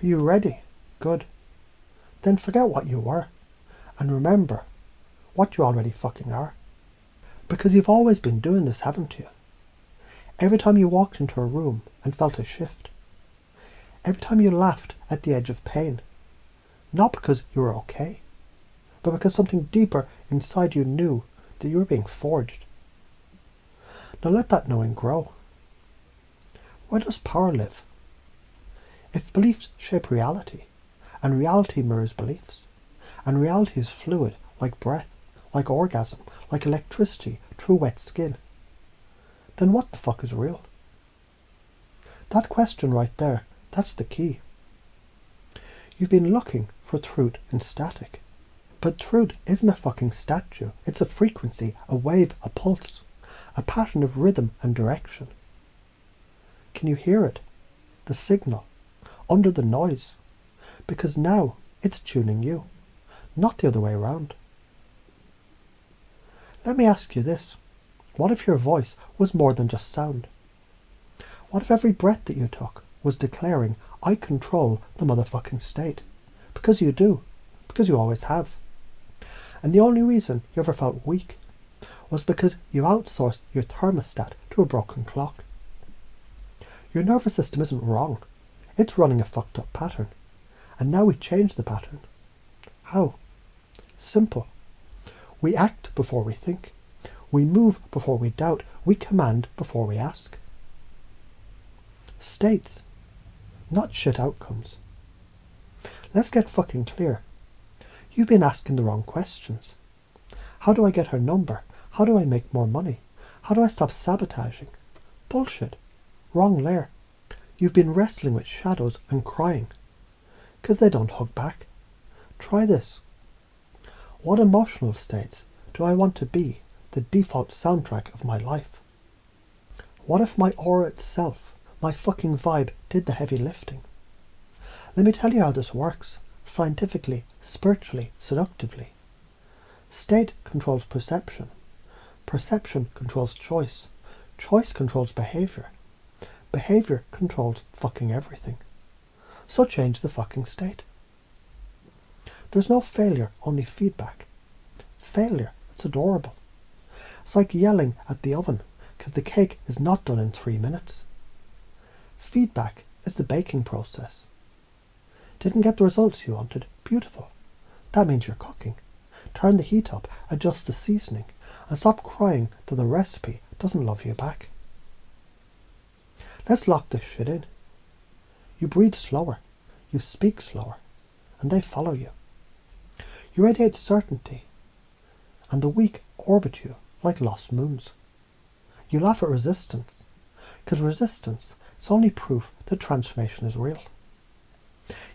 Are you ready? Good. Then forget what you were, and remember what you already fucking are. Because you've always been doing this, haven't you? Every time you walked into a room and felt a shift. Every time you laughed at the edge of pain. Not because you were okay, but because something deeper inside you knew that you were being forged. Now let that knowing grow. Where does power live? If beliefs shape reality, and reality mirrors beliefs, and reality is fluid like breath, like orgasm, like electricity through wet skin, then what the fuck is real? That question right there, that's the key. You've been looking for truth in static. But truth isn't a fucking statue. It's a frequency, a wave, a pulse, a pattern of rhythm and direction. Can you hear it? The signal, under the noise. Because now it's tuning you, not the other way around. Let me ask you this. What if your voice was more than just sound? What if every breath that you took was declaring, I control the motherfucking state? Because you do. Because you always have. And the only reason you ever felt weak was because you outsourced your thermostat to a broken clock. Your nervous system isn't wrong. It's running a fucked up pattern. And now we change the pattern. How? Simple. We act before we think. We move before we doubt. We command before we ask. States, not shit outcomes. Let's get fucking clear. You've been asking the wrong questions. How do I get her number? How do I make more money? How do I stop sabotaging? Bullshit. Wrong layer. You've been wrestling with shadows and crying. Because they don't hug back. Try this. What emotional states do I want to be the default soundtrack of my life? What if my aura itself, my fucking vibe, did the heavy lifting? Let me tell you how this works, scientifically, spiritually, seductively. State controls perception. Perception controls choice. Choice controls behaviour. Behaviour controls fucking everything. So change the fucking state. There's no failure, only feedback. Failure, it's adorable. It's like yelling at the oven because the cake is not done in 3 minutes. Feedback is the baking process. Didn't get the results you wanted? Beautiful. That means you're cooking. Turn the heat up, adjust the seasoning, and stop crying that the recipe doesn't love you back. Let's lock this shit in. You breathe slower, you speak slower, and they follow you. You radiate certainty, and the weak orbit you like lost moons. You laugh at resistance, because resistance is only proof that transformation is real.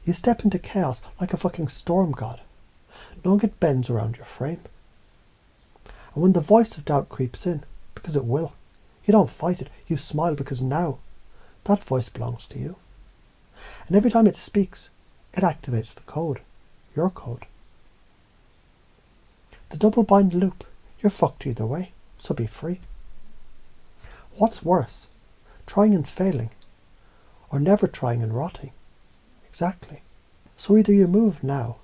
You step into chaos like a fucking storm god, knowing it bends around your frame. And when the voice of doubt creeps in, because it will, you don't fight it, you smile because now that voice belongs to you. And every time it speaks, it activates the code, your code. The double-bind loop, you're fucked either way, so be free. What's worse, trying and failing, or never trying and rotting? Exactly. So either you move now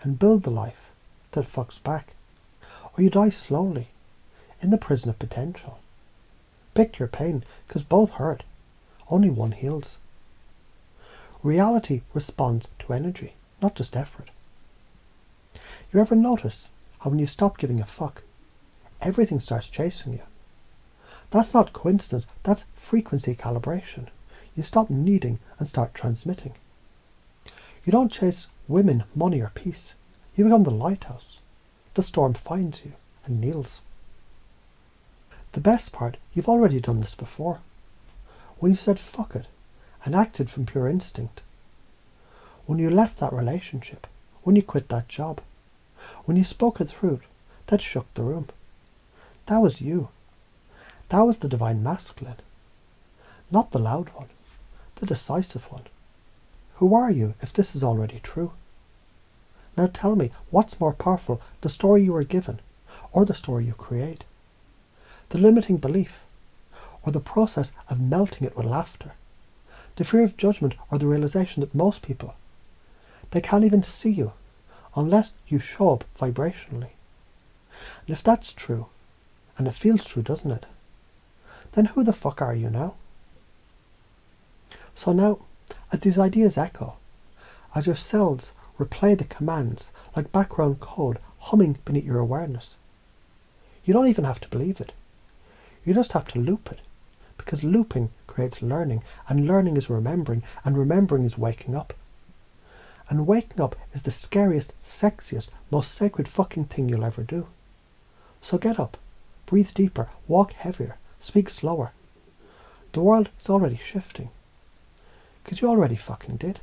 and build the life that fucks back, or you die slowly in the prison of potential. Pick your pain, because both hurt. Only one heals. Reality responds to energy, not just effort. You ever notice how when you stop giving a fuck, everything starts chasing you? That's not coincidence, that's frequency calibration. You stop needing and start transmitting. You don't chase women, money or peace. You become the lighthouse. The storm finds you and kneels. The best part, you've already done this before. When you said fuck it and acted from pure instinct. When you left that relationship. When you quit that job. When you spoke a truth that shook the room. That was you. That was the divine masculine. Not the loud one. The decisive one. Who are you if this is already true? Now tell me, what's more powerful, the story you were given or the story you create? The limiting belief or the process of melting it with laughter? The fear of judgment, or the realization that most people, they can't even see you unless you show up vibrationally. And if that's true, and it feels true, doesn't it? Then who the fuck are you now? So now, as these ideas echo, as your cells replay the commands like background code humming beneath your awareness, you don't even have to believe it. You just have to loop it, because looping creates learning, and learning is remembering, and remembering is waking up. And waking up is the scariest, sexiest, most sacred fucking thing you'll ever do. So get up, breathe deeper, walk heavier, speak slower. The world is already shifting, because you already fucking did.